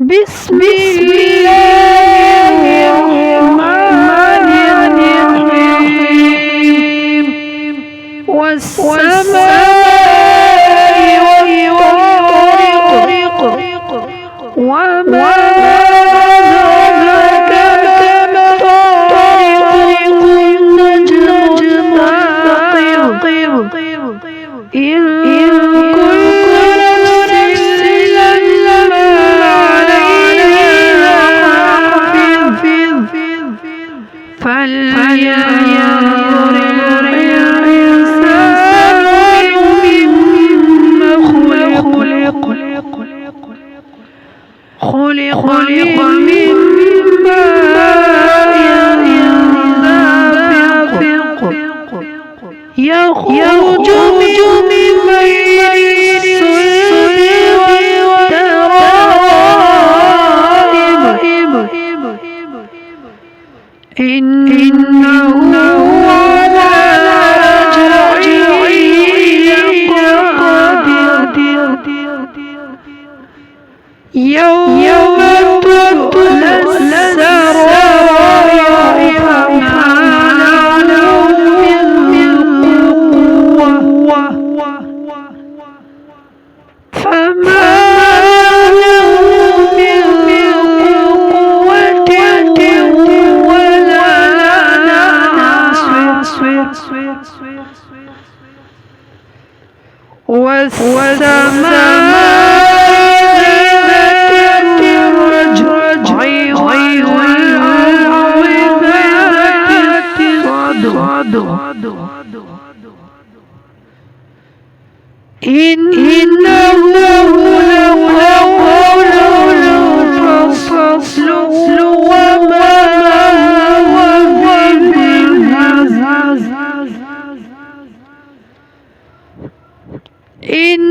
بسم الله الرحمن الرحيم والسماء والطارق وما أدراك ما الطارق النجم الثاقب إن كل نفس لما عليها حافظ فلينظر الإنسان مما خلق من ماء دافق يخرج من بين الصلب والترائب إنه على رجعه لقادر يوم تبلى السرائر فما له من قوة ولا ناصر والسماء ذات الرجع وذات الصدع إنه لقول فصل وما هو بالهزل إن